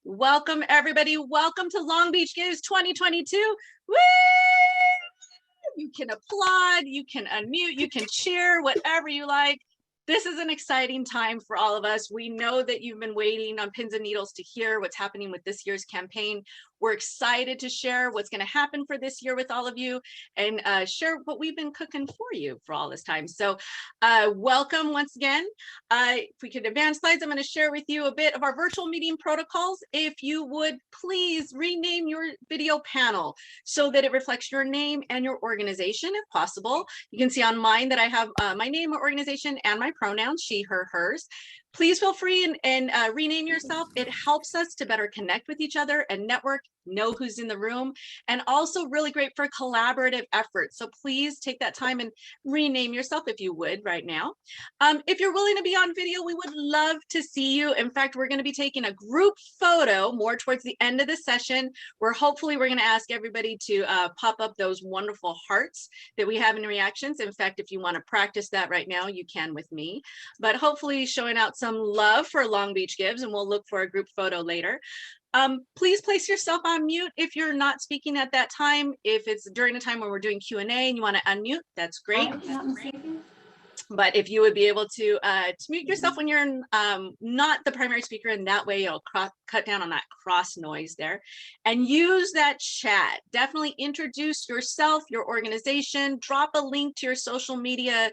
Welcome, everybody. Welcome to Long Beach Gives 2022. Woo! You can applaud, you can unmute, you can cheer, whatever you like. This is an exciting time for all of us. We know that you've been waiting on pins and needles to hear what's happening with this year's campaign. We're excited to share what's going to happen for this year with all of you and share what we've been cooking for you for all this time. So welcome once again. If we could advance slides, I'm going to share with you a bit of our virtual meeting protocols. If you would please rename your video panel so that it reflects your name and your organization if possible. You can see on mine that I have my name, my organization, and my pronouns, she, her, hers. Please feel free and rename yourself. It helps us to better connect with each other and network, know who's in the room, and also really great for collaborative efforts. So please take that time and rename yourself if you would right now. If you're willing to be on video, we would love to see you. In fact, we're going to be taking a group photo more towards the end of the session, where hopefully we're going to ask everybody to pop up those wonderful hearts that we have in reactions. In fact, if you want to practice that right now, you can with me, but hopefully showing out some love for Long Beach Gives, and we'll look for a group photo later. Please place yourself on mute if you're not speaking at that time. If it's during a time when we're doing Q&A and you want to unmute, that's great. But if you would be able to mute yourself when you're not the primary speaker, and that way you'll cut down on that cross noise there, and use that chat. Definitely introduce yourself, your organization, drop a link to your social media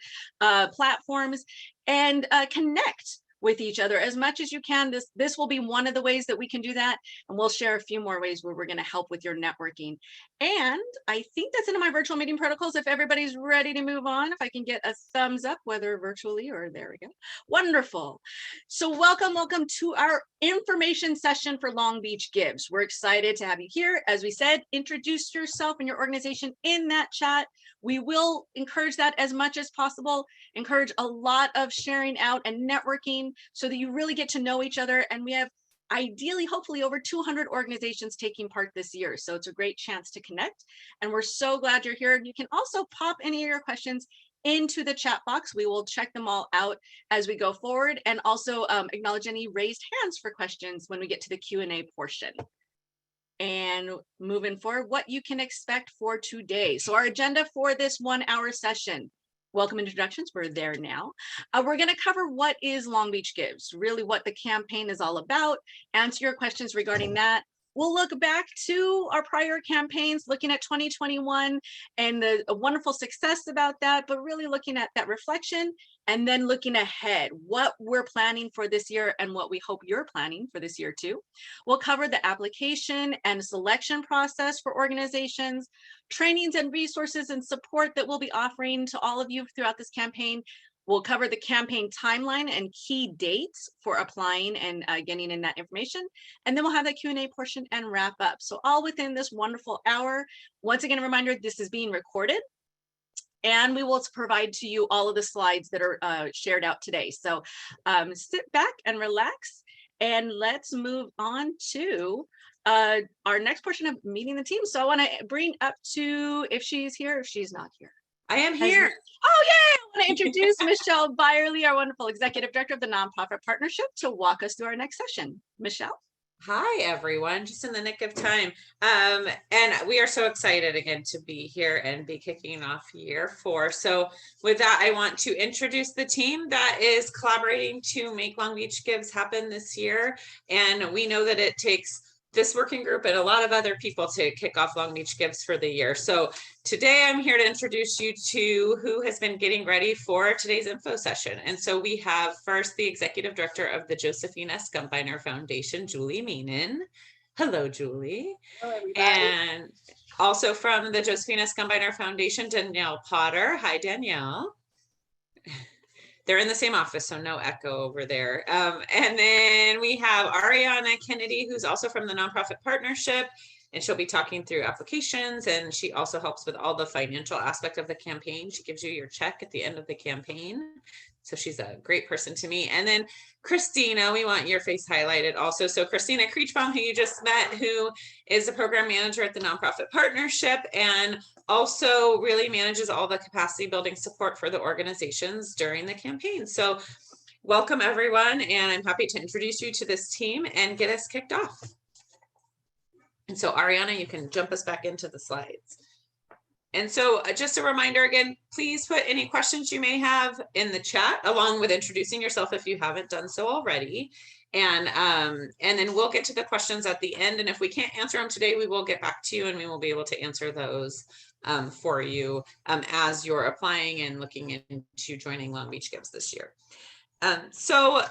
platforms, and connect with each other as much as you can. This will be one of the ways that we can do that, and we'll share a few more ways where we're going to help with your networking. And I think that's into my virtual meeting protocols. If everybody's ready to move on, if I can get a thumbs up, whether virtually or there we go. Wonderful. So welcome to our information session for Long Beach Gives. We're excited to have you here. As we said, introduce yourself and your organization in that chat. We will encourage that as much as possible, encourage a lot of sharing out and networking so that you really get to know each other. And we have ideally, hopefully, over 200 organizations taking part this year. So it's a great chance to connect. And we're so glad you're here. You can also pop any of your questions into the chat box. We will check them all out as we go forward, and also acknowledge any raised hands for questions when we get to the Q&A portion. And moving forward, what you can expect for today. So our agenda for this 1 hour session: welcome introductions, we're there now. We're going to cover what is Long Beach Gives, really what the campaign is all about, answer your questions regarding that. We'll look back to our prior campaigns, looking at 2021 and the wonderful success about that, but really looking at that reflection, and then looking ahead, what we're planning for this year and what we hope you're planning for this year too. We'll cover the application and selection process for organizations, trainings and resources and support that we'll be offering to all of you throughout this campaign. We'll cover the campaign timeline and key dates for applying and getting in that information. And then we'll have that Q&A portion and wrap up. So all within this wonderful hour. Once again, a reminder, this is being recorded, and we will provide to you all of the slides that are shared out today. So sit back and relax, and let's move on to our next portion of meeting the team. So I want to bring up to, if she's here, if she's not here. I am here. Oh, yay! I want to introduce Michelle Byerly, our wonderful executive director of the Nonprofit Partnership, to walk us through our next session. Michelle? Hi, everyone. Just in the nick of time. And we are so excited again to be here and be kicking off year 4. So with that, I want to introduce the team that is collaborating to make Long Beach Gives happen this year. And we know that it takes this working group and a lot of other people to kick off Long Beach Gives for the year. So today I'm here to introduce you to who has been getting ready for today's info session. And so we have first the executive director of the Josephine S. Gumbiner Foundation, Julie Meenan. Hello, Julie. Hello, everybody. And also from the Josephine S. Gumbiner Foundation, Danielle Potter. Hi, Danielle. They're in the same office, so no echo over there. And then we have Ariana Kennedy, who's also from the Nonprofit Partnership, and she'll be talking through applications, and she also helps with all the financial aspect of the campaign. She gives you your check at the end of the campaign. So she's a great person to meet. And then Christina, we want your face highlighted also. So Christina Creechbaum, who you just met, who is the program manager at the Nonprofit Partnership and also really manages all the capacity building support for the organizations during the campaign. So welcome everyone, and I'm happy to introduce you to this team and get us kicked off. And so Ariana, you can jump us back into the slides. And so just a reminder again, please put any questions you may have in the chat, along with introducing yourself if you haven't done so already. And then we'll get to the questions at the end. And if we can't answer them today, we will get back to you and we will be able to answer those for you as you're applying and looking into joining Long Beach Gives this year. So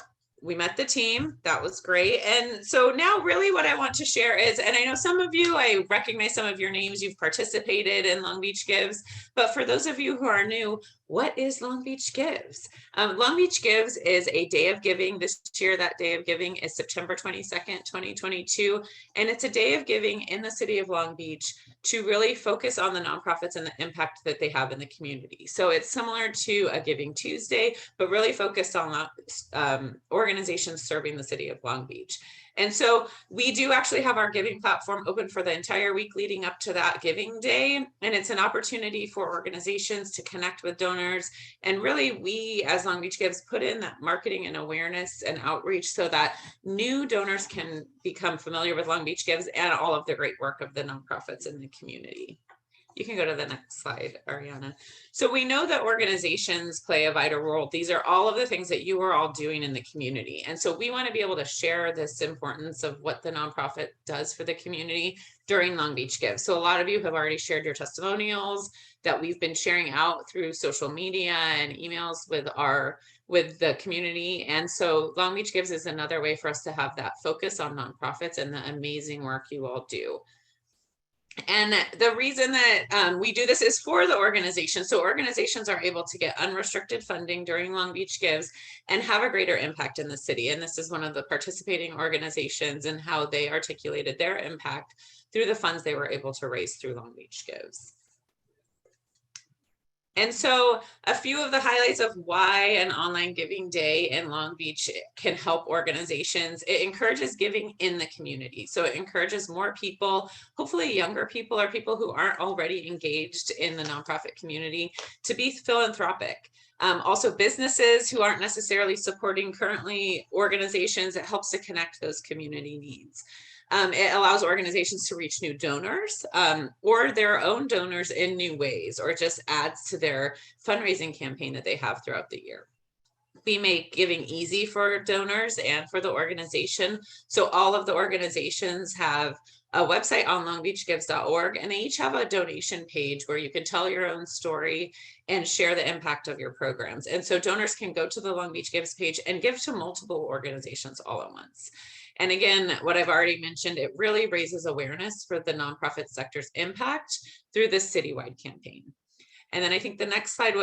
we met the team, that was great. And so now really what I want to share is, and I know some of you, I recognize some of your names, you've participated in Long Beach Gives, but for those of you who are new, what is Long Beach Gives? Long Beach Gives is a day of giving. This year, that day of giving is September 22nd, 2022. And it's a day of giving in the city of Long Beach to really focus on the nonprofits and the impact that they have in the community. So it's similar to a Giving Tuesday, but really focused on organizations serving the city of Long Beach. And so we do actually have our giving platform open for the entire week leading up to that giving day. And it's an opportunity for organizations to connect with donors. And really, we as Long Beach Gives put in that marketing and awareness and outreach so that new donors can become familiar with Long Beach Gives and all of the great work of the nonprofits in the community. You can go to the next slide, Ariana. So we know that organizations play a vital role. These are all of the things that you are all doing in the community. And so we want to be able to share this importance of what the nonprofit does for the community during Long Beach Gives. So a lot of you have already shared your testimonials that we've been sharing out through social media and emails with the community. And so Long Beach Gives is another way for us to have that focus on nonprofits and the amazing work you all do. And the reason that we do this is for the organization. So organizations are able to get unrestricted funding during Long Beach Gives and have a greater impact in the city. And this is one of the participating organizations and how they articulated their impact through the funds they were able to raise through Long Beach Gives. And so a few of the highlights of why an online giving day in Long Beach can help organizations. It encourages giving in the community. So it encourages more people, hopefully younger people or people who aren't already engaged in the nonprofit community, to be philanthropic. Also businesses who aren't necessarily supporting currently organizations, it helps to connect those community needs. It allows organizations to reach new donors or their own donors in new ways, or just adds to their fundraising campaign that they have throughout the year. We make giving easy for donors and for the organization. So all of the organizations have a website on longbeachgives.org, and they each have a donation page where you can tell your own story and share the impact of your programs. And so donors can go to the Long Beach Gives page and give to multiple organizations all at once. And again, what I've already mentioned, it really raises awareness for the nonprofit sector's impact through this citywide campaign. And then I think the next slide,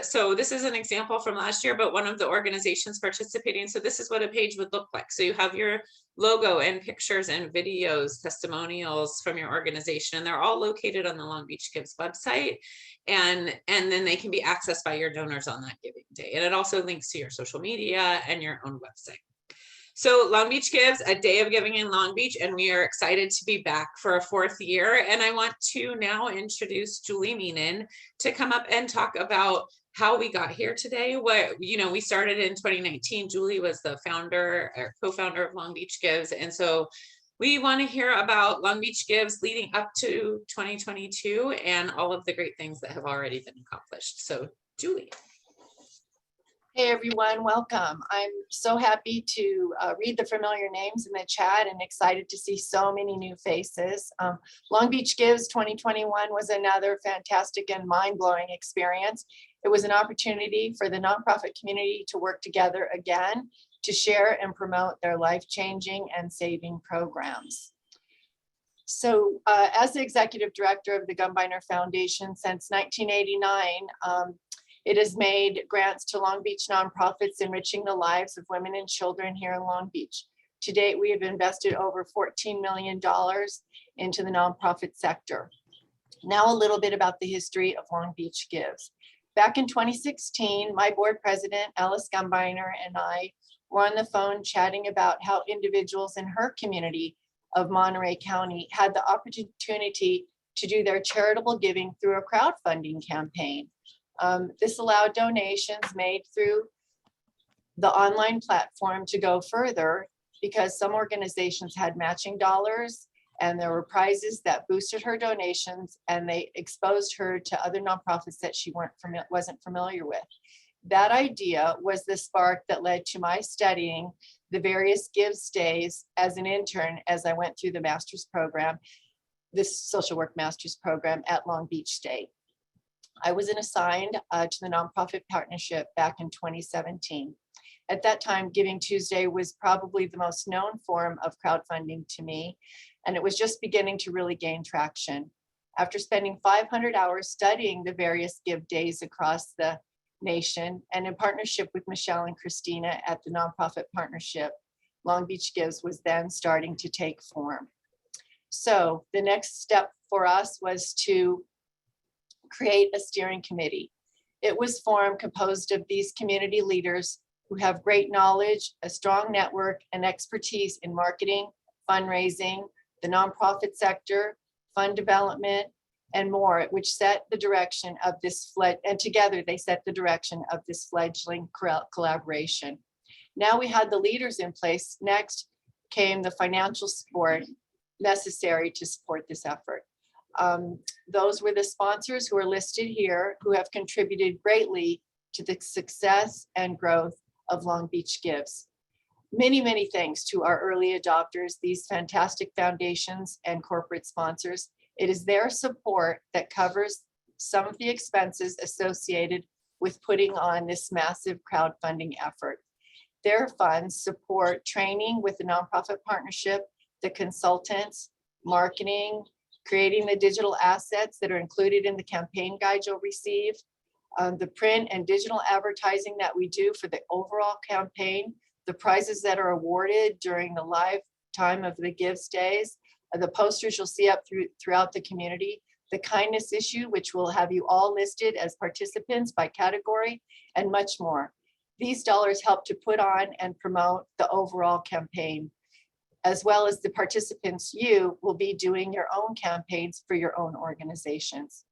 so this is an example from last year, but one of the organizations participating. So this is what a page would look like. So you have your logo and pictures and videos, testimonials from your organization, and they're all located on the Long Beach Gives website. And then they can be accessed by your donors on that giving day. And it also links to your social media and your own website. So Long Beach Gives, a day of giving in Long Beach, and we are excited to be back for a 4th year. And I want to now introduce Julie Meenan to come up and talk about how we got here today. We started in 2019. Julie was the founder or co-founder of Long Beach Gives. And so we want to hear about Long Beach Gives leading up to 2022 and all of the great things that have already been accomplished. So Julie. Hey everyone, welcome. I'm so happy to read the familiar names in the chat and excited to see so many new faces. Long Beach Gives 2021 was another fantastic and mind-blowing experience. It was an opportunity for the nonprofit community to work together again to share and promote their life-changing and saving programs. So as the executive director of the Gumbiner Foundation since 1989, it has made grants to Long Beach nonprofits enriching the lives of women and children here in Long Beach. To date, we have invested over $14 million into the nonprofit sector. Now a little bit about the history of Long Beach Gives. Back in 2016, my board president, Alice Gumbiner, and I were on the phone chatting about how individuals in her community of Monterey County had the opportunity to do their charitable giving through a crowdfunding campaign. This allowed donations made through the online platform to go further because some organizations had matching dollars and there were prizes that boosted her donations and they exposed her to other nonprofits that she wasn't familiar with. That idea was the spark that led to my studying the various Gives Days as an intern as I went through the master's program, this social work master's program at Long Beach State. I was assigned to the nonprofit partnership back in 2017. At that time, Giving Tuesday was probably the most known form of crowdfunding to me, and it was just beginning to really gain traction. After spending 500 hours studying the various Give Days across the nation, and in partnership with Michelle and Christina at the nonprofit partnership, Long Beach Gives was then starting to take form. So the next step for us was to create a steering committee. It was formed composed of these community leaders who have great knowledge, a strong network, and expertise in marketing, fundraising, the nonprofit sector, fund development, and more, which set the direction of this and together they set the direction of this fledgling collaboration. Now we had the leaders in place. Next came the financial support necessary to support this effort. Those were the sponsors who are listed here who have contributed greatly to the success and growth of Long Beach Gives. Many, many thanks to our early adopters, these fantastic foundations and corporate sponsors. It is their support that covers some of the expenses associated with putting on this massive crowdfunding effort. Their funds support training with the nonprofit partnership, the consultants, marketing, creating the digital assets that are included in the campaign guide you'll receive, the print and digital advertising that we do for the overall campaign, the prizes that are awarded during the lifetime of the Gives Days, the posters you'll see up throughout the community, the kindness issue, which will have you all listed as participants by category, and much more. These dollars help to put on and promote the overall campaign, as well as the participants. You will be doing your own campaigns for your own organizations.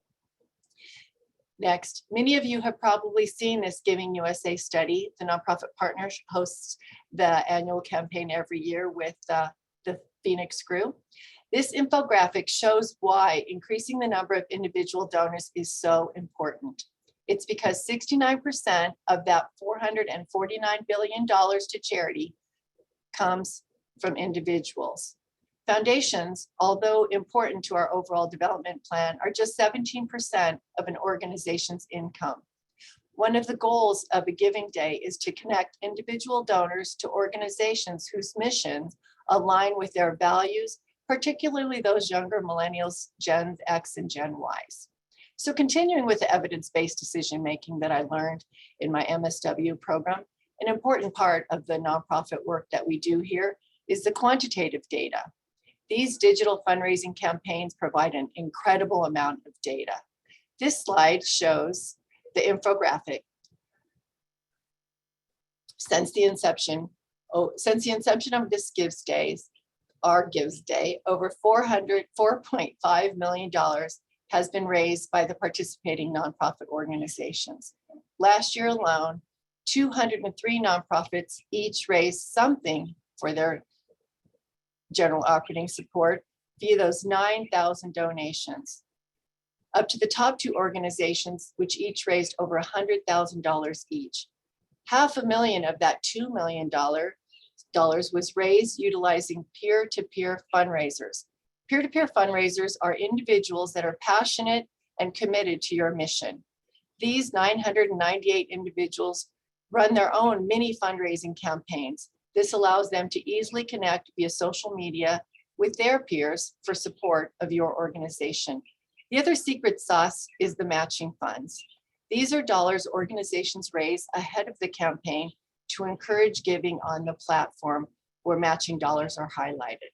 Next, many of you have probably seen this Giving USA study. The nonprofit partner hosts the annual campaign every year with the Phoenix crew. This infographic shows why increasing the number of individual donors is so important. It's because 69% of that $449 billion to charity comes from individuals. Foundations, although important to our overall development plan, are just 17% of an organization's income. One of the goals of a Giving Day is to connect individual donors to organizations whose missions align with their values, particularly those younger millennials, Gen X and Gen Ys. So continuing with the evidence-based decision-making that I learned in my MSW program, an important part of the nonprofit work that we do here is the quantitative data. These digital fundraising campaigns provide an incredible amount of data. This slide shows the infographic. Since the inception of this Gives Days, our Gives Day, over $4.5 million has been raised by the participating nonprofit organizations. Last year alone, 203 nonprofits each raised something for their general operating support via those 9,000 donations. Up to the top two organizations, which each raised over $100,000 each. $500,000 of that $2 million was raised utilizing peer-to-peer fundraisers. Peer-to-peer fundraisers are individuals that are passionate and committed to your mission. These 998 individuals run their own mini fundraising campaigns. This allows them to easily connect via social media with their peers for support of your organization. The other secret sauce is the matching funds. These are dollars organizations raise ahead of the campaign to encourage giving on the platform where matching dollars are highlighted.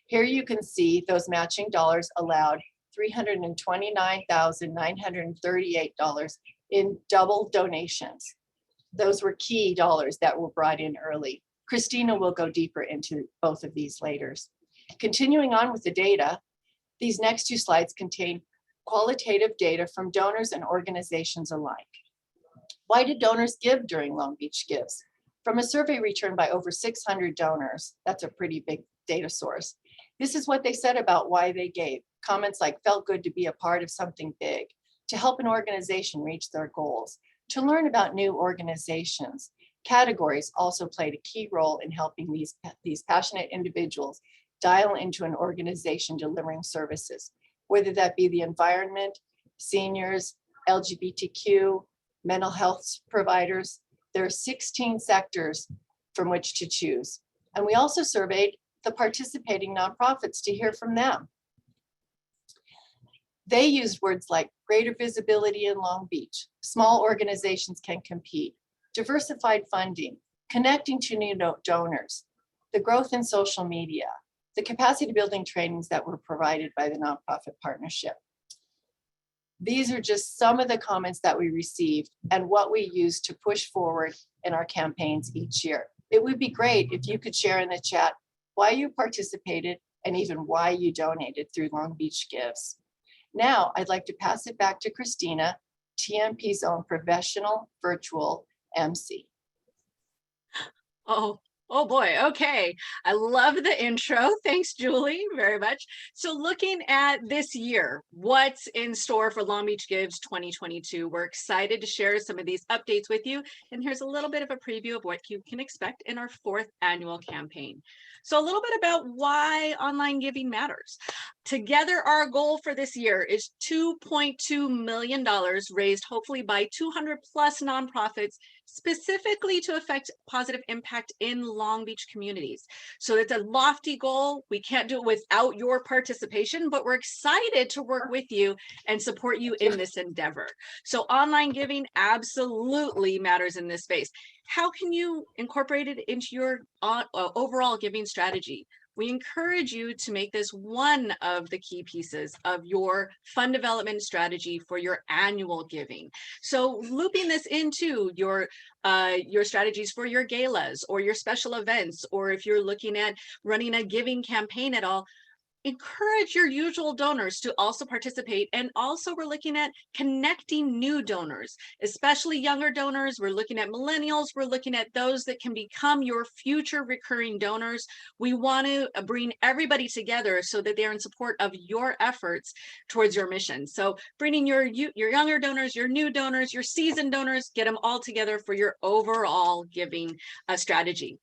Here you can see those matching dollars allowed $329,938 in double donations. Those were key dollars that were brought in early. Christina will go deeper into both of these later. Continuing on with the data, these next two slides contain qualitative data from donors and organizations alike. Why did donors give during Long Beach Gives? From a survey returned by over 600 donors, that's a pretty big data source. This is what they said about why they gave. Comments like felt good to be a part of something big, to help an organization reach their goals, to learn about new organizations. Categories also played a key role in helping these passionate individuals dial into an organization delivering services, whether that be the environment, seniors, LGBTQ, mental health providers. There are 16 sectors from which to choose. And we also surveyed the participating nonprofits to hear from them. They used words like greater visibility in Long Beach, small organizations can compete, diversified funding, connecting to new donors, the growth in social media, the capacity building trainings that were provided by the nonprofit partnership. These are just some of the comments that we received and what we use to push forward in our campaigns each year. It would be great if you could share in the chat why you participated and even why you donated through Long Beach Gives. Now, I'd like to pass it back to Christina, TMP's own professional virtual MC. Oh boy, okay. I love the intro. Thanks, Julie, very much. So looking at this year, what's in store for Long Beach Gives 2022? We're excited to share some of these updates with you. And here's a little bit of a preview of what you can expect in our 4th annual campaign. So a little bit about why online giving matters. Together, our goal for this year is $2.2 million raised hopefully by 200 plus nonprofits, specifically to affect positive impact in Long Beach communities. So it's a lofty goal. We can't do it without your participation, but we're excited to work with you and support you in this endeavor. So online giving absolutely matters in this space. How can you incorporate it into your overall giving strategy? We encourage you to make this one of the key pieces of your fund development strategy for your annual giving. So looping this into your strategies for your galas or your special events, or if you're looking at running a giving campaign at all, encourage your usual donors to also participate. And also we're looking at connecting new donors, especially younger donors. We're looking at millennials. We're looking at those that can become your future recurring donors. We want to bring everybody together so that they're in support of your efforts towards your mission. So bringing your younger donors, your new donors, your seasoned donors, get them all together for your overall giving strategy.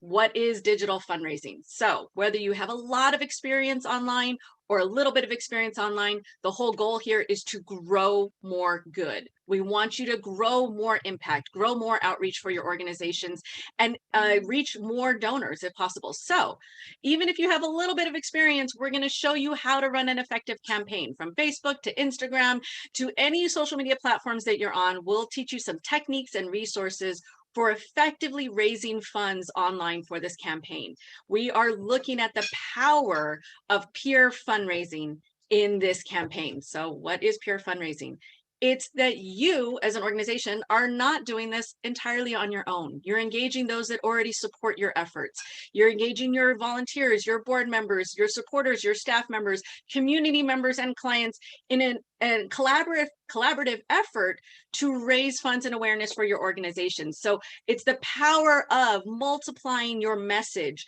What is digital fundraising? So whether you have a lot of experience online or a little bit of experience online, the whole goal here is to grow more good. We want you to grow more impact, grow more outreach for your organizations, and reach more donors if possible. So even if you have a little bit of experience, we're going to show you how to run an effective campaign from Facebook to Instagram to any social media platforms that you're on. We'll teach you some techniques and resources for effectively raising funds online for this campaign. We are looking at the power of peer fundraising in this campaign. So what is peer fundraising? It's that you as an organization are not doing this entirely on your own. You're engaging those that already support your efforts. You're engaging your volunteers, your board members, your supporters, your staff members, community members, and clients in a collaborative effort to raise funds and awareness for your organization. So it's the power of multiplying your message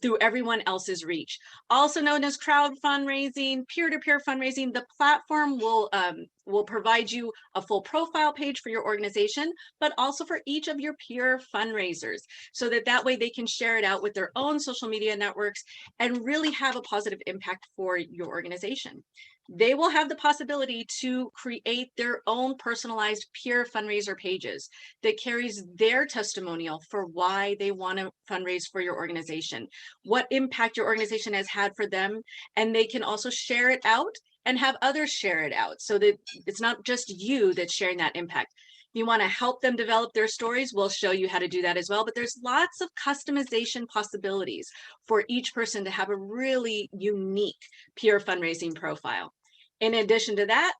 through everyone else's reach. Also known as crowd fundraising, peer-to-peer fundraising, the platform will provide you a full profile page for your organization, but also for each of your peer fundraisers, so that way they can share it out with their own social media networks and really have a positive impact for your organization. They will have the possibility to create their own personalized peer fundraiser pages that carries their testimonial for why they want to fundraise for your organization, what impact your organization has had for them, and they can also share it out and have others share it out so that it's not just you that's sharing that impact. If you want to help them develop their stories, we'll show you how to do that as well. But there's lots of customization possibilities for each person to have a really unique peer fundraising profile. In addition to that,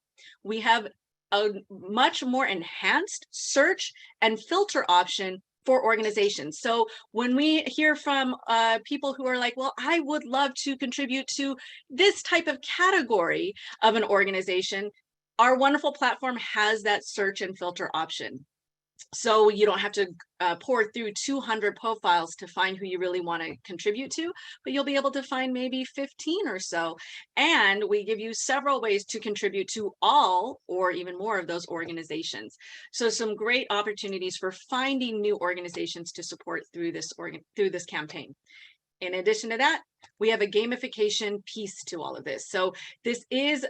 we have a much more enhanced search and filter option for organizations. So when we hear from people who are like, well, I would love to contribute to this type of category of an organization, our wonderful platform has that search and filter option. So you don't have to pour through 200 profiles to find who you really want to contribute to, but you'll be able to find maybe 15 or so. And we give you several ways to contribute to all or even more of those organizations. So some great opportunities for finding new organizations to support through this campaign. In addition to that, we have a gamification piece to all of this. So this is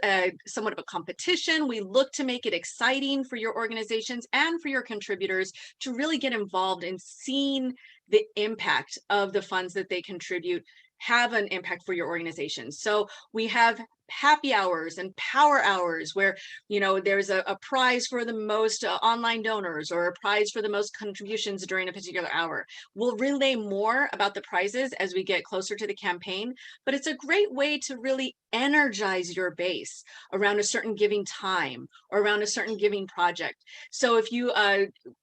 somewhat of a competition. We look to make it exciting for your organizations and for your contributors to really get involved in seeing the impact of the funds that they contribute have an impact for your organization. So we have happy hours and power hours where, you know, there's a prize for the most online donors or a prize for the most contributions during a particular hour. We'll relay more about the prizes as we get closer to the campaign, but it's a great way to really energize your base around a certain giving time or around a certain giving project. So if you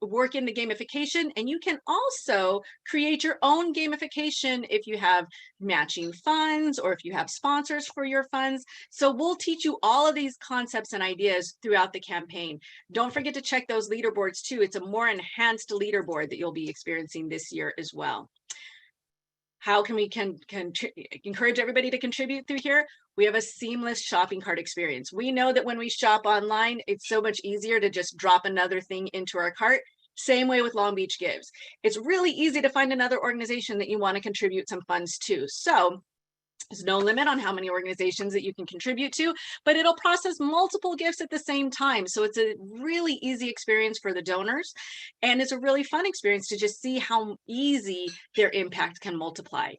work in the gamification, and you can also create your own gamification if you have matching funds or if you have sponsors for your funds. So we'll teach you all of these concepts and ideas throughout the campaign. Don't forget to check those leaderboards too. It's a more enhanced leaderboard that you'll be experiencing this year as well. How can we encourage everybody to contribute through here? We have a seamless shopping cart experience. We know that when we shop online, it's so much easier to just drop another thing into our cart. Same way with Long Beach Gives. It's really easy to find another organization that you want to contribute some funds to. So there's no limit on how many organizations that you can contribute to, but it'll process multiple gifts at the same time. So it's a really easy experience for the donors. And it's a really fun experience to just see how easy their impact can multiply.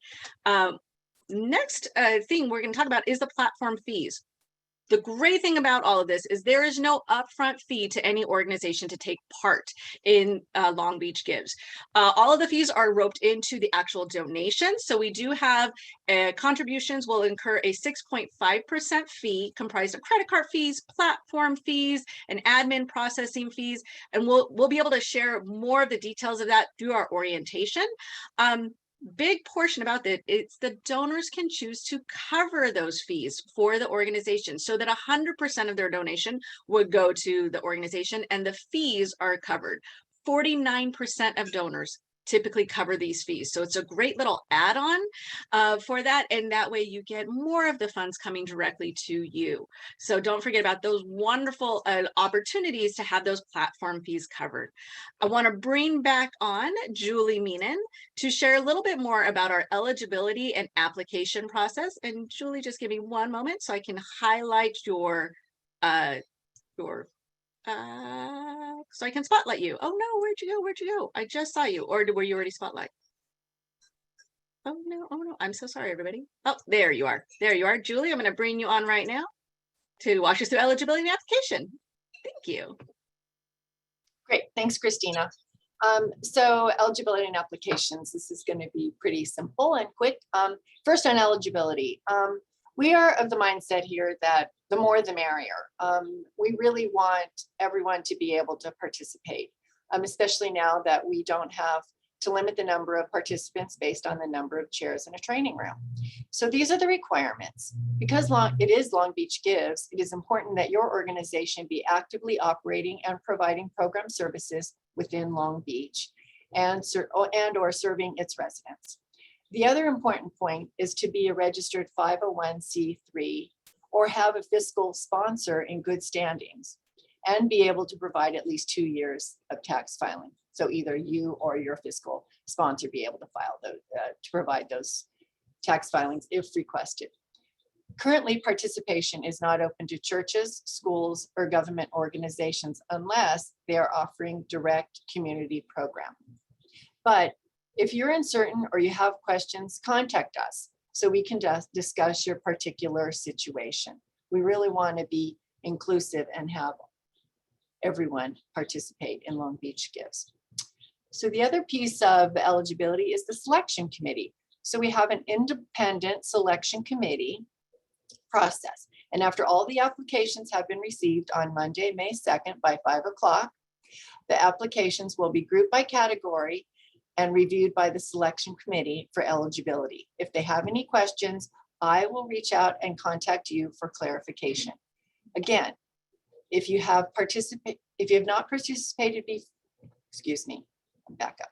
Next thing we're going to talk about is the platform fees. The great thing about all of this is there is no upfront fee to any organization to take part in Long Beach Gives. All of the fees are roped into the actual donation. So we do have contributions will incur a 6.5% fee comprised of credit card fees, platform fees, and admin processing fees. And we'll be able to share more of the details of that through our orientation. Big portion about that, it's the donors can choose to cover those fees for the organization so that 100% of their donation would go to the organization and the fees are covered. 49% of donors typically cover these fees. So it's a great little add-on for that. And that way you get more of the funds coming directly to you. So don't forget about those wonderful opportunities to have those platform fees covered. I want to bring back on Julie Meenan to share a little bit more about our eligibility and application process. And Julie, just give me one moment so I can highlight your so I can spotlight you. Oh no, where'd you go? Where'd you go? I just saw you. Or were you already spotlight? Oh no, I'm so sorry, everybody. Oh, there you are. There you are. Julie, I'm going to bring you on right now to walk us through eligibility and application. Thank you. Great, thanks, Christina. So eligibility and applications, this is going to be pretty simple and quick. First on eligibility. We are of the mindset here that the more the merrier. We really want everyone to be able to participate, especially now that we don't have to limit the number of participants based on the number of chairs in a training room. So these are the requirements. Because it is Long Beach Gives, it is important that your organization be actively operating and providing program services within Long Beach and or serving its residents. The other important point is to be a registered 501c3 or have a fiscal sponsor in good standings and be able to provide at least 2 years of tax filing. So either you or your fiscal sponsor be able to file those, to provide those tax filings if requested. Currently, participation is not open to churches, schools, or government organizations unless they are offering direct community program. But if you're uncertain or you have questions, contact us so we can discuss your particular situation. We really want to be inclusive and have everyone participate in Long Beach Gives. So the other piece of eligibility is the selection committee. So we have an independent selection committee process. And after all the applications have been received on Monday, May 2nd by 5 o'clock, the applications will be grouped by category and reviewed by the selection committee for eligibility. If they have any questions, I will reach out and contact you for clarification. Again, if you have not participated excuse me, back up.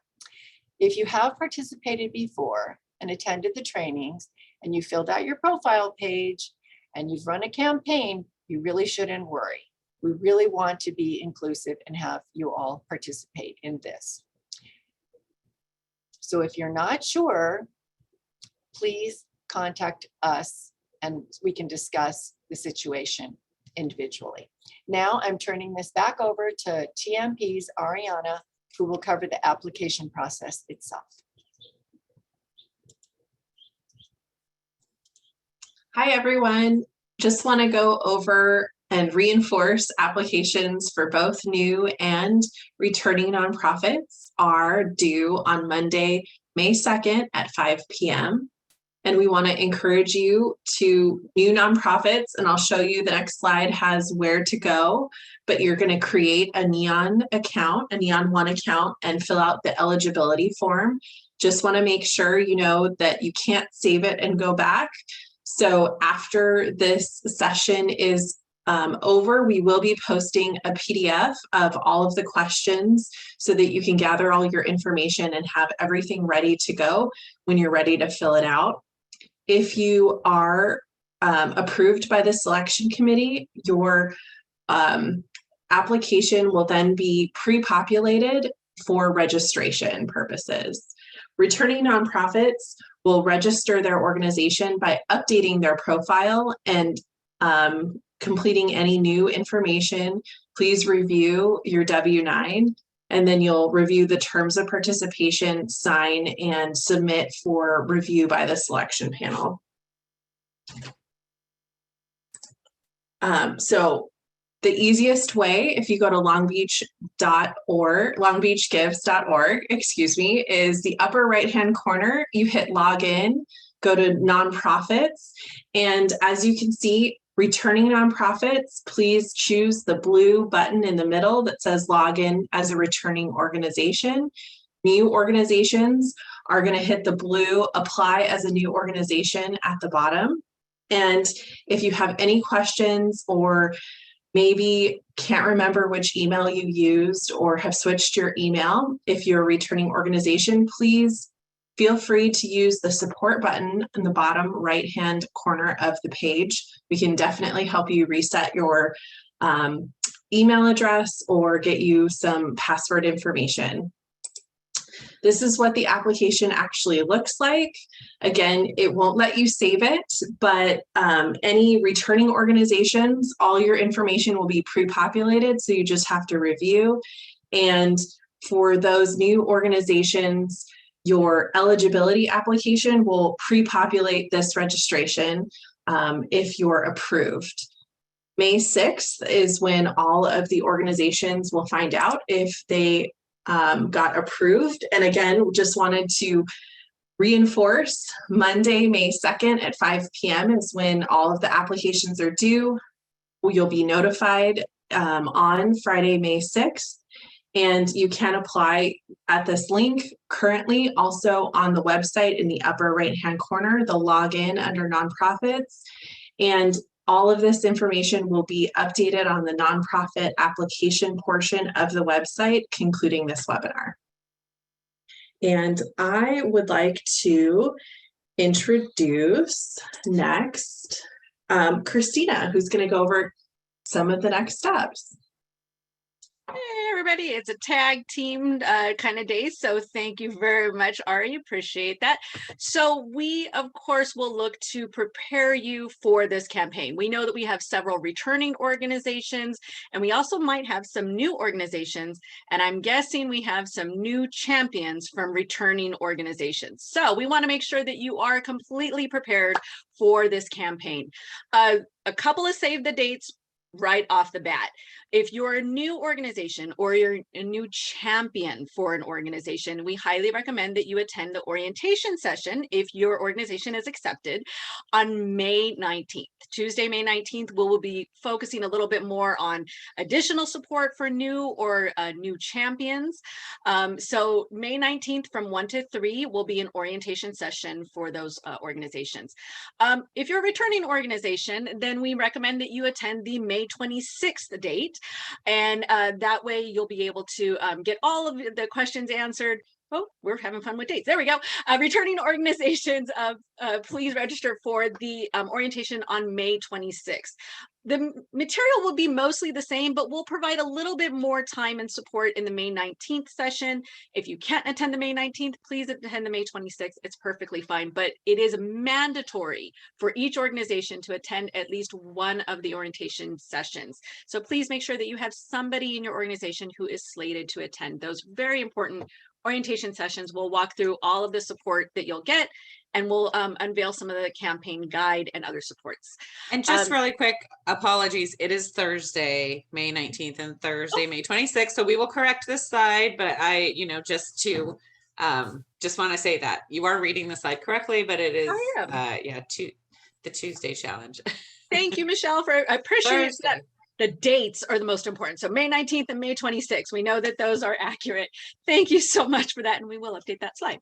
If you have participated before and attended the trainings and you filled out your profile page and you've run a campaign, you really shouldn't worry. We really want to be inclusive and have you all participate in this. So if you're not sure, please contact us and we can discuss the situation individually. Now I'm turning this back over to TMP's Ariana, who will cover the application process itself. Hi, everyone. Just want to go over and reinforce applications for both new and returning nonprofits are due on Monday, May 2nd at 5 p.m. And we want to encourage you to new nonprofits, and I'll show you the next slide has where to go, but you're going to create a Neon account, a Neon One account, and fill out the eligibility form. Just want to make sure you know that you can't save it and go back. So after this session is over, we will be posting a PDF of all of the questions so that you can gather all your information and have everything ready to go when you're ready to fill it out. If you are approved by the selection committee, your application will then be pre-populated for registration purposes. Returning nonprofits will register their organization by updating their profile and completing any new information. Please review your W-9, and then you'll review the terms of participation, sign, and submit for review by the selection panel. So the easiest way, if you go to longbeachgives.org, excuse me, is the upper right-hand corner. You hit login, go to nonprofits, and as you can see, returning nonprofits, please choose the blue button in the middle that says login as a returning organization. New organizations are going to hit the blue apply as a new organization at the bottom. And if you have any questions or maybe can't remember which email you used or have switched your email, if you're a returning organization, please feel free to use the support button in the bottom right-hand corner of the page. We can definitely help you reset your email address or get you some password information. This is what the application actually looks like. Again, it won't let you save it, but any returning organizations, all your information will be pre-populated, so you just have to review. And for those new organizations, your eligibility application will pre-populate this registration if you're approved. May 6th is when all of the organizations will find out if they got approved. And again, just wanted to reinforce Monday, May 2nd at 5 p.m. is when all of the applications are due. You'll be notified on Friday, May 6th. And you can apply at this link currently also on the website in the upper right-hand corner, the login under nonprofits. And all of this information will be updated on the nonprofit application portion of the website, concluding this webinar. And I would like to introduce next Christina, who's going to go over some of the next steps. Hey everybody, it's a tag teamed kind of day, so thank you very much, Ari, appreciate that. So we of course will look to prepare you for this campaign. We know that we have several returning organizations, and we also might have some new organizations, and I'm guessing we have some new champions from returning organizations. So we want to make sure that you are completely prepared for this campaign. A couple of save the dates right off the bat. If you're a new organization or you're a new champion for an organization, we highly recommend that you attend the orientation session if your organization is accepted on May 19th. Tuesday, May 19th, we will be focusing a little bit more on additional support for new or new champions. So May 19th from 1 to 3 will be an orientation session for those organizations. If you're a returning organization, then we recommend that you attend the May 26th date. And that way you'll be able to get all of the questions answered. Oh, we're having fun with dates. There we go. Returning organizations, please register for the orientation on May 26th. The material will be mostly the same, but we'll provide a little bit more time and support in the May 19th session. If you can't attend the May 19th, please attend the May 26th. It's perfectly fine, but it is mandatory for each organization to attend at least one of the orientation sessions. So please make sure that you have somebody in your organization who is slated to attend those very important orientation sessions. We'll walk through all of the support that you'll get, and we'll unveil some of the campaign guide and other supports. And just really quick, apologies. It is Thursday, May 19th and Thursday, May 26th. So we will correct this slide, but I, just want to say that you are reading the slide correctly, but it is, the Tuesday challenge. Thank you, Michelle, I appreciate that. The dates are the most important. So May 19th and May 26th, we know that those are accurate. Thank you so much for that. And we will update that slide.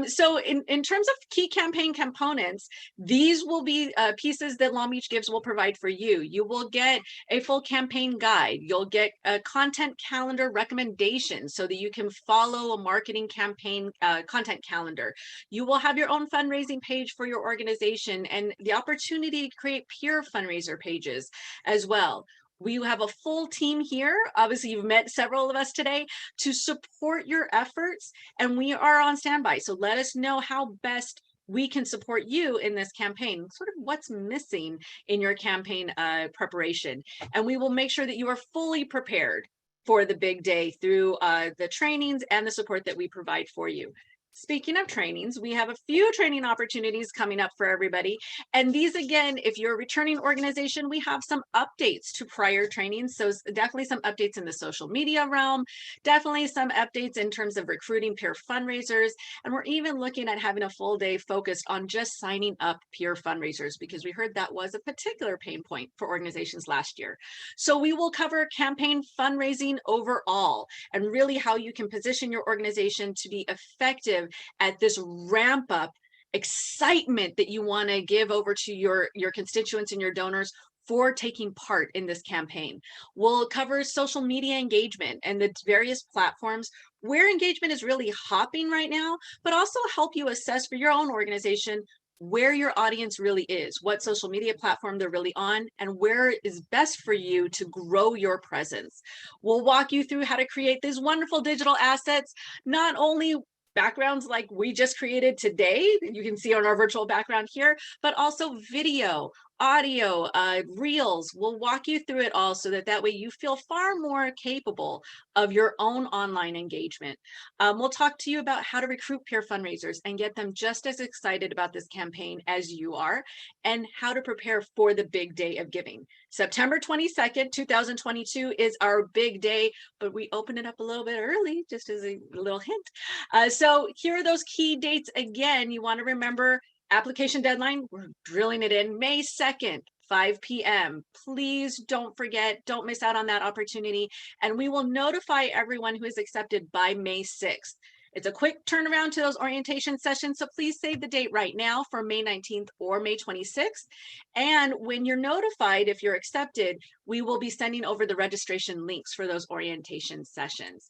So in terms of key campaign components, these will be pieces that Long Beach Gives will provide for you. You will get a full campaign guide. You'll get a content calendar recommendation so that you can follow a marketing campaign content calendar. You will have your own fundraising page for your organization and the opportunity to create peer fundraiser pages as well. We have a full team here. Obviously, you've met several of us today to support your efforts, and we are on standby. So let us know how best we can support you in this campaign, sort of what's missing in your campaign preparation. And we will make sure that you are fully prepared for the big day through the trainings and the support that we provide for you. Speaking of trainings, we have a few training opportunities coming up for everybody. And these, again, if you're a returning organization, we have some updates to prior trainings. So definitely some updates in the social media realm, definitely some updates in terms of recruiting peer fundraisers. And we're even looking at having a full day focused on just signing up peer fundraisers, because we heard that was a particular pain point for organizations last year. So we will cover campaign fundraising overall and really how you can position your organization to be effective at this ramp up excitement that you want to give over to your constituents and your donors for taking part in this campaign. We'll cover social media engagement and the various platforms where engagement is really hopping right now, but also help you assess for your own organization where your audience really is, what social media platform they're really on, and where is best for you to grow your presence. We'll walk you through how to create these wonderful digital assets, not only backgrounds like we just created today, you can see on our virtual background here, but also video, audio, reels. We'll walk you through it all so that way you feel far more capable of your own online engagement. We'll talk to you about how to recruit peer fundraisers and get them just as excited about this campaign as you are, and how to prepare for the big day of giving. September 22nd, 2022 is our big day, but we open it up a little bit early, just as a little hint. So here are those key dates again. You want to remember application deadline, we're drilling it in May 2nd, 5 p.m. Please don't forget, don't miss out on that opportunity. And we will notify everyone who is accepted by May 6th. It's a quick turnaround to those orientation sessions, so please save the date right now for May 19th or May 26th. And when you're notified, if you're accepted, we will be sending over the registration links for those orientation sessions.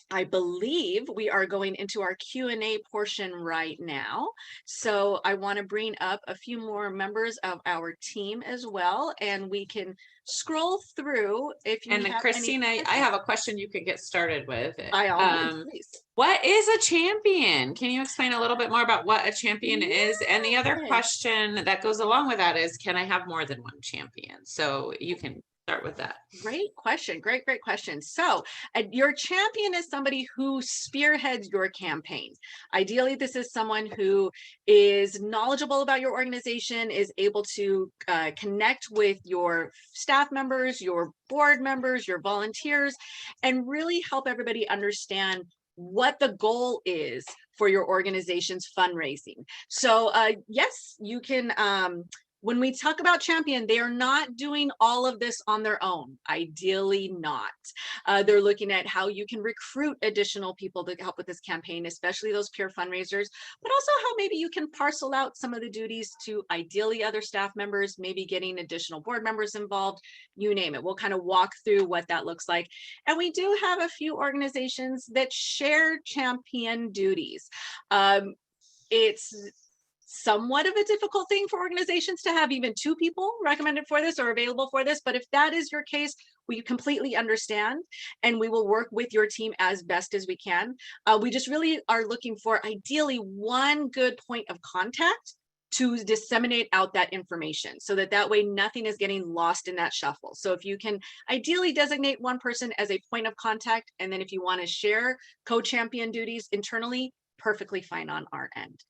I believe we are going into our Q&A portion right now. So I want to bring up a few more members of our team as well, and we can scroll through if you and have Christina, any I have a question you could get started with. By all means, please. What is a champion? Can you explain a little bit more about what a champion is? And the other question that goes along with that is, can I have more than one champion? So you can start with that. Great question. Great question. So your champion is somebody who spearheads your campaign. Ideally, this is someone who is knowledgeable about your organization, is able to connect with your staff members, your board members, your volunteers, and really help everybody understand what the goal is for your organization's fundraising. So yes, you can When we talk about champion, they are not doing all of this on their own, ideally not. They're looking at how you can recruit additional people to help with this campaign, especially those peer fundraisers, but also how maybe you can parcel out some of the duties to ideally other staff members, maybe getting additional board members involved, you name it. We'll kind of walk through what that looks like. And we do have a few organizations that share champion duties. It's somewhat of a difficult thing for organizations to have even 2 people recommended for this or available for this. But if that is your case, we completely understand, and we will work with your team as best as we can. We just really are looking for ideally one good point of contact to disseminate out that information so that way nothing is getting lost in that shuffle. So if you can ideally designate one person as a point of contact, and then if you want to share co-champion duties internally, perfectly fine on our end.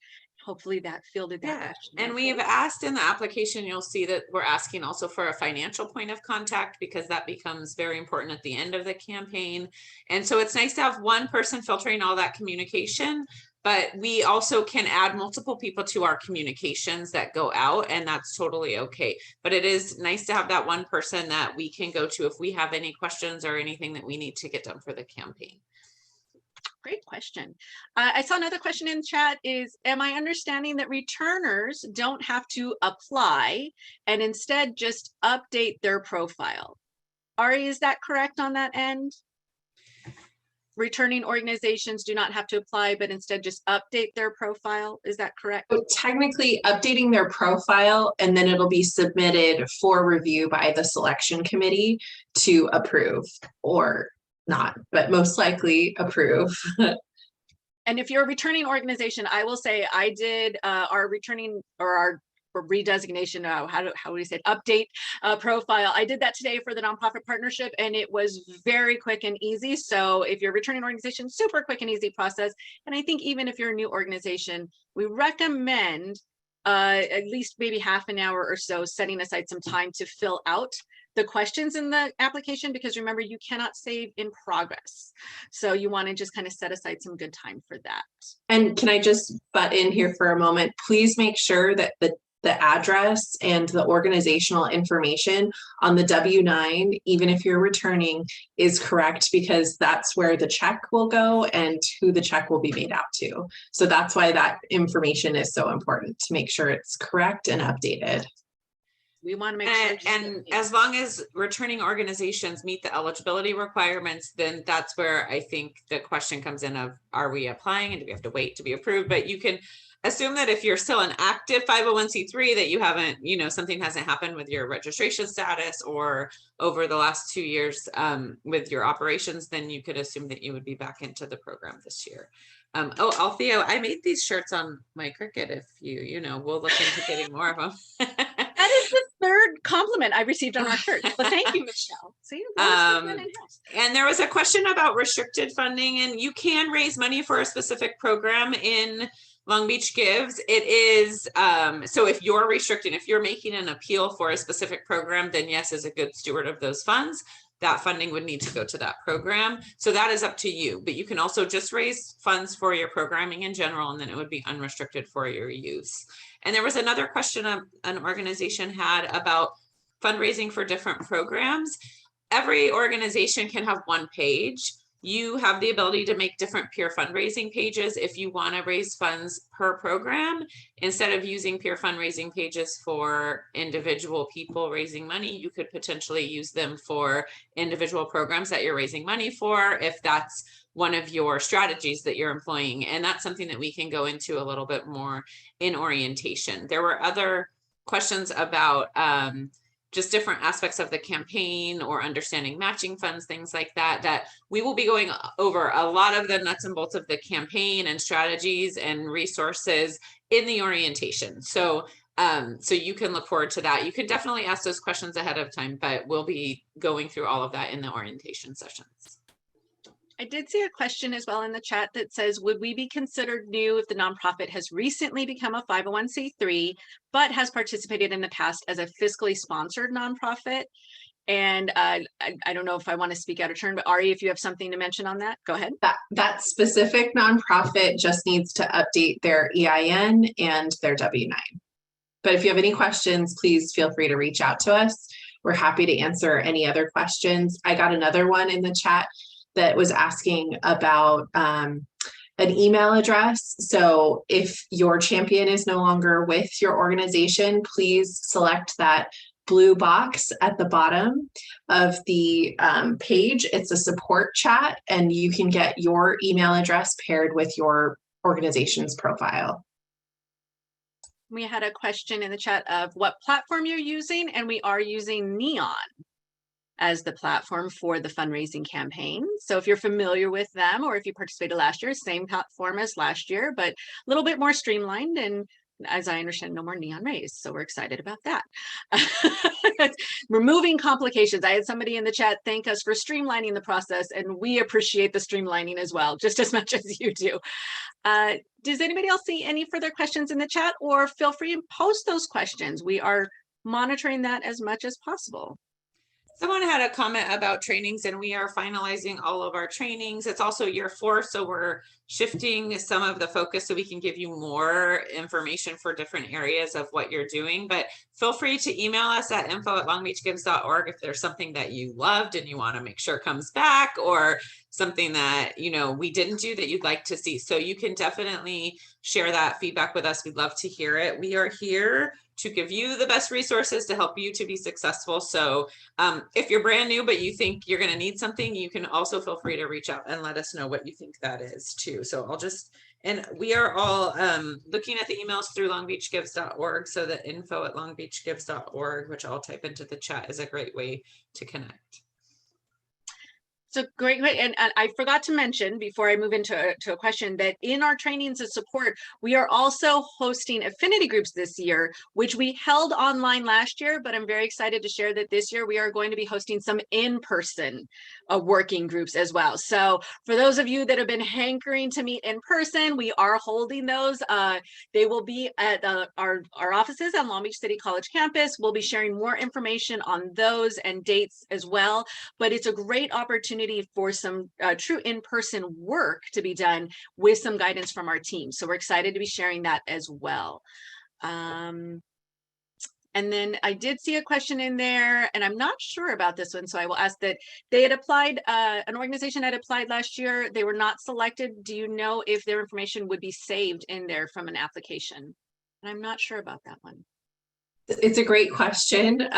Hopefully that fielded that question. And we've asked in the application, you'll see that we're asking also for a financial point of contact, because that becomes very important at the end of the campaign. And so it's nice to have one person filtering all that communication, but we also can add multiple people to our communications that go out, and that's totally okay. But it is nice to have that one person that we can go to if we have any questions or anything that we need to get done for the campaign. Great question. I saw another question in chat is, am I understanding that returners don't have to apply and instead just update their profile? Ari, is that correct on that end? Returning organizations do not have to apply, but instead just update their profile. Is that correct? So technically updating their profile, and then it'll be submitted for review by the selection committee to approve or not, but most likely approve. And if you're a returning organization, I will say I did our returning or our redesignation, how do we say it? Update profile. I did that today for the nonprofit partnership, and it was very quick and easy. So if you're a returning organization, super quick and easy process. And I think even if you're a new organization, we recommend at least maybe half an hour or so setting aside some time to fill out the questions in the application, because remember, you cannot save in progress. So you want to just kind of set aside some good time for that. And can I just butt in here for a moment? Please make sure that the address and the organizational information on the W-9, even if you're returning, is correct, because that's where the check will go and who the check will be made out to. So that's why that information is so important, to make sure it's correct and updated. We want to make sure. And as long as returning organizations meet the eligibility requirements, then that's where I think the question comes in of, are we applying and do we have to wait to be approved? But you can assume that if you're still an active 501c3, that you haven't, something hasn't happened with your registration status or over the last 2 years with your operations, then you could assume that you would be back into the program this year. Althea, I made these shirts on my Cricut. If we'll look into getting more of them. That is the third compliment I received on our shirt. But thank you, Michelle. See, and there was a question about restricted funding, and you can raise money for a specific program in Long Beach Gives. It is, so if you're restricting, if you're making an appeal for a specific program, then yes, as a good steward of those funds, that funding would need to go to that program. So that is up to you, but you can also just raise funds for your programming in general, and then it would be unrestricted for your use. And there was another question an organization had about fundraising for different programs. Every organization can have one page. You have the ability to make different peer fundraising pages if you want to raise funds per program. Instead of using peer fundraising pages for individual people raising money, you could potentially use them for individual programs that you're raising money for, if that's one of your strategies that you're employing. And that's something that we can go into a little bit more in orientation. There were other questions about just different aspects of the campaign or understanding matching funds, things like that, that we will be going over a lot of the nuts and bolts of the campaign and strategies and resources in the orientation. So you can look forward to that. You can definitely ask those questions ahead of time, but we'll be going through all of that in the orientation sessions. I did see a question as well in the chat that says, would we be considered new if the nonprofit has recently become a 501c3, but has participated in the past as a fiscally sponsored nonprofit? And I don't know if I want to speak out of turn, but Ari, if you have something to mention on that, go ahead. That specific nonprofit just needs to update their EIN and their W-9. But if you have any questions, please feel free to reach out to us. We're happy to answer any other questions. I got another one in the chat that was asking about an email address. So if your champion is no longer with your organization, please select that blue box at the bottom of the page. It's a support chat, and you can get your email address paired with your organization's profile. We had a question in the chat of what platform you're using, and we are using Neon as the platform for the fundraising campaign. So if you're familiar with them, or if you participated last year, same platform as last year, but a little bit more streamlined, and as I understand, no more neon rays. So we're excited about that. Removing complications. I had somebody in the chat thank us for streamlining the process, and we appreciate the streamlining as well, just as much as you do. Does anybody else see any further questions in the chat, or feel free and post those questions? We are monitoring that as much as possible. Someone had a comment about trainings, and we are finalizing all of our trainings. It's also year 4, so we're shifting some of the focus so we can give you more information for different areas of what you're doing. But feel free to email us at info@longbeachgives.org if there's something that you loved and you want to make sure comes back, or something that, you know, we didn't do that you'd like to see. So you can definitely share that feedback with us. We'd love to hear it. We are here to give you the best resources to help you to be successful. So if you're brand new, but you think you're going to need something, you can also feel free to reach out and let us know what you think that is too. So and we are all looking at the emails through longbeachgives.org. So the info@longbeachgives.org, which I'll type into the chat, is a great way to connect. So great. And I forgot to mention before I move into a question that in our trainings and support, we are also hosting affinity groups this year, which we held online last year, but I'm very excited to share that this year we are going to be hosting some in-person working groups as well. So for those of you that have been hankering to meet in person, we are holding those. They will be at our offices on Long Beach City College campus. We'll be sharing more information on those and dates as well, but it's a great opportunity for some true in-person work to be done with some guidance from our team. So we're excited to be sharing that as well. And then I did see a question in there, and I'm not sure about this one, so I will ask that they had applied, an organization had applied last year. They were not selected. Do you know if their information would be saved in there from an application? And I'm not sure about that one. It's a great question.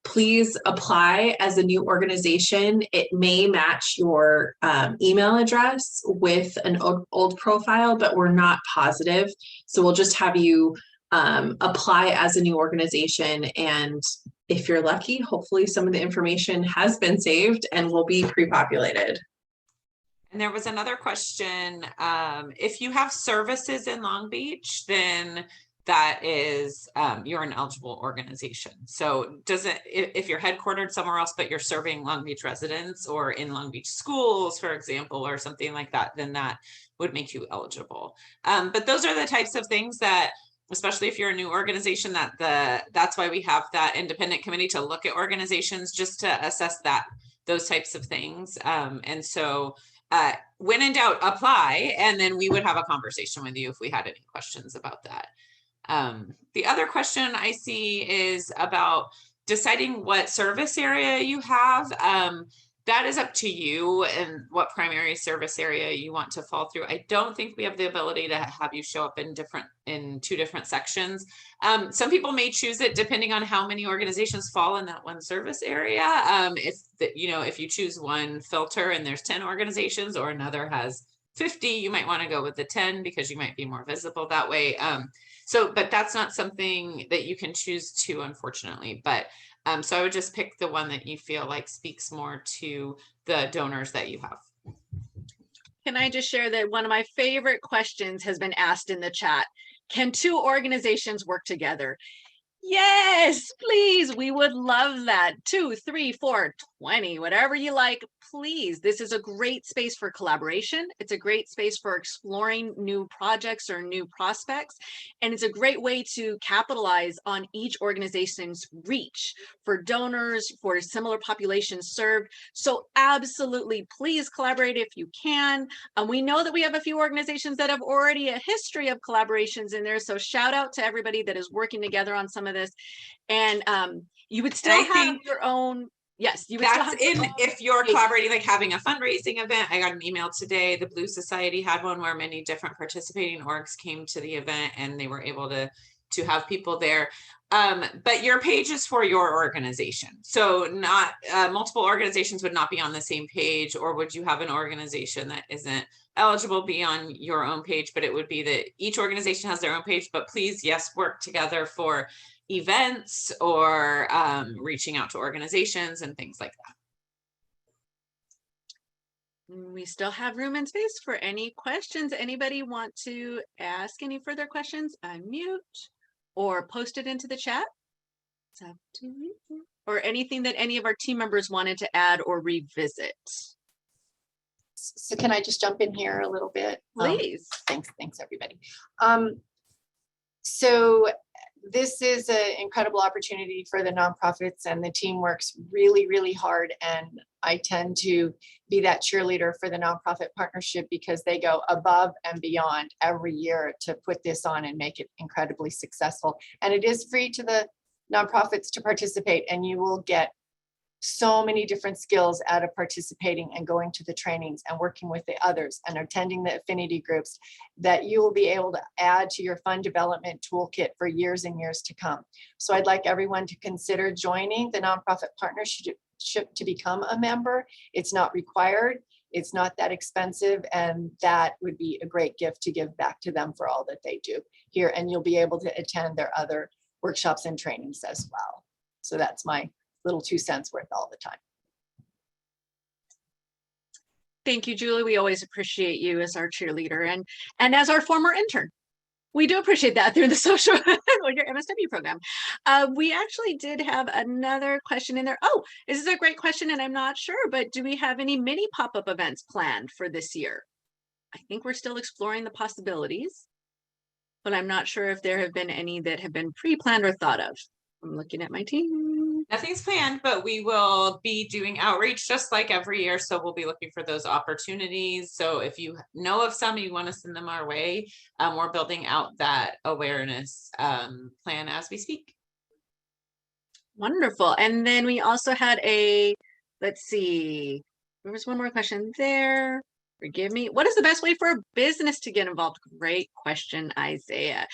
Please apply as a new organization. It may match your email address with an old profile, but we're not positive. So we'll just have you apply as a new organization. And if you're lucky, hopefully some of the information has been saved and will be pre-populated. And there was another question. If you have services in Long Beach, then that is you're an eligible organization. So if you're headquartered somewhere else but you're serving Long Beach residents or in Long Beach schools, for example, or something like that, then that would make you eligible. But those are the types of things that, especially if you're a new organization, that's why we have that independent committee to look at organizations, just to assess those types of things. And so when in doubt, apply, and then we would have a conversation with you if we had any questions about that. The other question I see is about deciding what service area you have. That is up to you and what primary service area you want to fall through. I don't think we have the ability to have you show up in 2 different sections. Some people may choose it depending on how many organizations fall in that one service area. If you choose one filter and there's 10 organizations, or another has 50, you might want to go with the 10 because you might be more visible that way. But that's not something that you can choose to, unfortunately. But so I would just pick the one that you feel like speaks more to the donors that you have. Can I just share that one of my favorite questions has been asked in the chat? Can 2 organizations work together? Yes, please. We would love that. 2, 3, 4, 20, whatever you like, please. This is a great space for collaboration. It's a great space for exploring new projects or new prospects. And it's a great way to capitalize on each organization's reach for donors, for similar populations served. So absolutely, please collaborate if you can. We know that we have a few organizations that have already a history of collaborations in there. So shout out to everybody that is working together on some of this. And you would still have your own. Yes, you would still have if you're collaborating, like having a fundraising event. I got an email today. The Blue Society had one where many different participating orgs came to the event, and they were able to have people there. But your page is for your organization. So not multiple organizations would not be on the same page, or would you have an organization that isn't eligible be on your own page? But it would be that each organization has their own page, but please, yes, work together for events or reaching out to organizations and things like that. We still have room and space for any questions. Anybody want to ask any further questions? Unmute or post it into the chat. It's up to you. Or anything that any of our team members wanted to add or revisit. So can I just jump in here a little bit? Please. Thanks everybody. So this is an incredible opportunity for the nonprofits, and the team works really, really hard. And I tend to be that cheerleader for the nonprofit partnership because they go above and beyond every year to put this on and make it incredibly successful. And it is free to the nonprofits to participate, and you will get so many different skills out of participating and going to the trainings and working with the others and attending the affinity groups that you will be able to add to your fund development toolkit for years and years to come. So I'd like everyone to consider joining the nonprofit partnership to become a member. It's not required. It's not that expensive, and that would be a great gift to give back to them for all that they do here. And you'll be able to attend their other workshops and trainings as well. So that's my little 2 cents worth all the time. Thank you, Julie. We always appreciate you as our cheerleader and as our former intern. We do appreciate that through the social your MSW program. We actually did have another question in there. Oh, this is a great question, and I'm not sure, but do we have any mini pop-up events planned for this year? I think we're still exploring the possibilities, but I'm not sure if there have been any that have been pre-planned or thought of. I'm looking at my team. Nothing's planned, but we will be doing outreach just like every year. So we'll be looking for those opportunities. So if you know of some, you want to send them our way. We're building out that awareness plan as we speak. Wonderful. And then we also had let's see, there was one more question there. Forgive me. What is the best way for a business to get involved? Great question, Isaiah.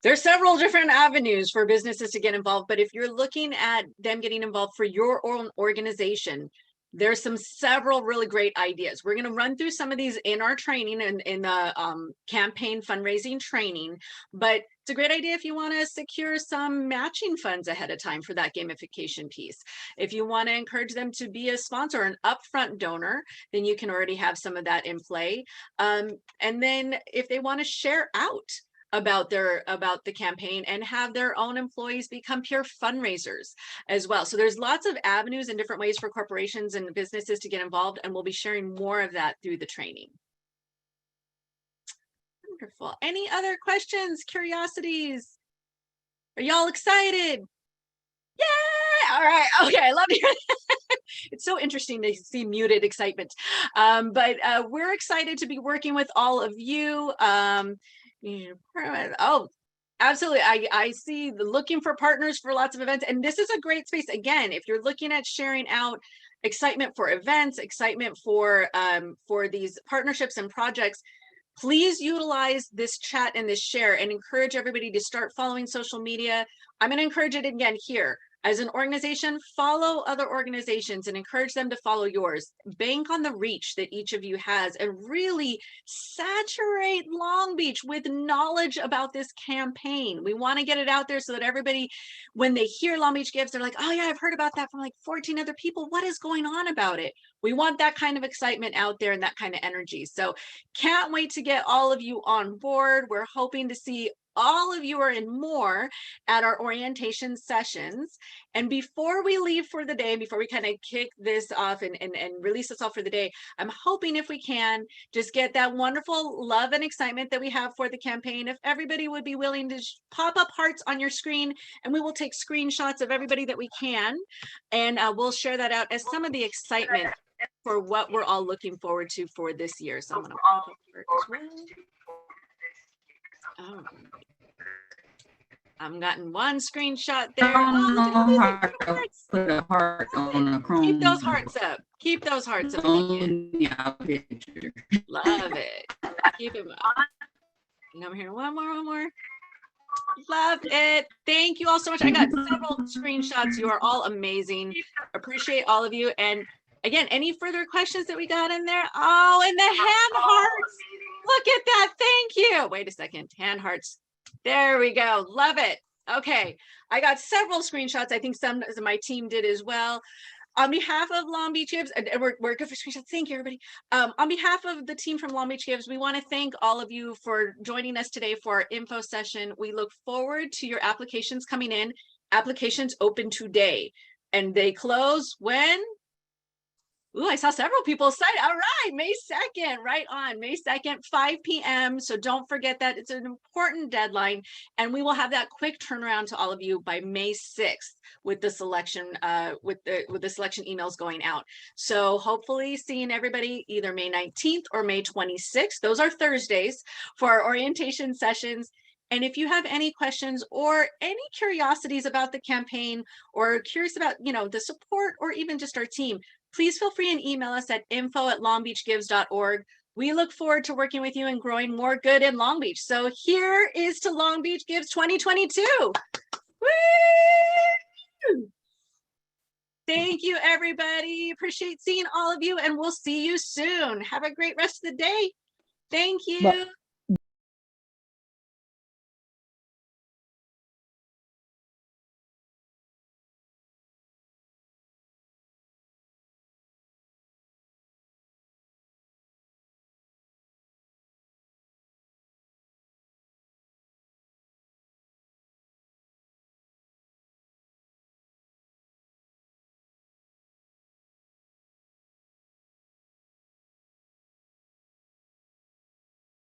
There's several different avenues for businesses to get involved, but if you're looking at them getting involved for your own organization, there's several really great ideas. We're going to run through some of these in our training and in the campaign fundraising training, but it's a great idea if you want to secure some matching funds ahead of time for that gamification piece. If you want to encourage them to be a sponsor, an upfront donor, then you can already have some of that in play. And then if they want to share out about the campaign and have their own employees become peer fundraisers as well. So there's lots of avenues and different ways for corporations and businesses to get involved, and we'll be sharing more of that through the training. Wonderful. Any other questions, curiosities? Are y'all excited? Yeah. All right. Okay. I love you. It's so interesting to see muted excitement. But we're excited to be working with all of you. Oh, absolutely. I see looking for partners for lots of events, and this is a great space. Again, if you're looking at sharing out excitement for events, excitement for these partnerships and projects, please utilize this chat and this share and encourage everybody to start following social media. I'm going to encourage it again here. As an organization, follow other organizations and encourage them to follow yours. Bank on the reach that each of you has and really saturate Long Beach with knowledge about this campaign. We want to get it out there so that everybody, when they hear Long Beach Gives, they're like, oh yeah, I've heard about that from like 14 other people. What is going on about it? We want that kind of excitement out there and that kind of energy. So can't wait to get all of you on board. We're hoping to see all of you are in more at our orientation sessions. And before we leave for the day, before we kind of kick this off and release this off for the day, I'm hoping if we can just get that wonderful love and excitement that we have for the campaign. If everybody would be willing to pop up hearts on your screen, and we will take screenshots of everybody that we can, and we'll share that out as some of the excitement for what we're all looking forward to for this year. So I'm going to pop up here as well. Oh, I'm gotten one screenshot there. Put a heart on a Chrome. Keep those hearts up. Keep those hearts up. Picture. Love it. Keep them up. And over here, one more. Love it. Thank you all so much. I got several screenshots. You are all amazing. Appreciate all of you. And again, any further questions that we got in there? Oh, and the hand hearts. Look at that. Thank you. Wait a second. Hand hearts. There we go. Love it. Okay. I got several screenshots. I think some of my team did as well. On behalf of Long Beach Gives, and we're good for screenshots. Thank you, everybody. On behalf of the team from Long Beach Gives, we want to thank all of you for joining us today for our info session. We look forward to your applications coming in. Applications open today, and they close when? Ooh, I saw several people say, all right, May 2nd, right on May 2nd, 5 p.m. So don't forget that it's an important deadline, and we will have that quick turnaround to all of you by May 6th with the selection, with the selection emails going out. So hopefully seeing everybody either May 19th or May 26th. Those are Thursdays for our orientation sessions. And if you have any questions or any curiosities about the campaign, or curious about, the support, or even just our team, please feel free and email us at info@longbeachgives.org. We look forward to working with you and growing more good in Long Beach. So here is to Long Beach Gives 2022. Woo! Thank you, everybody. Appreciate seeing all of you, and we'll see you soon. Have a great rest of the day. Thank you.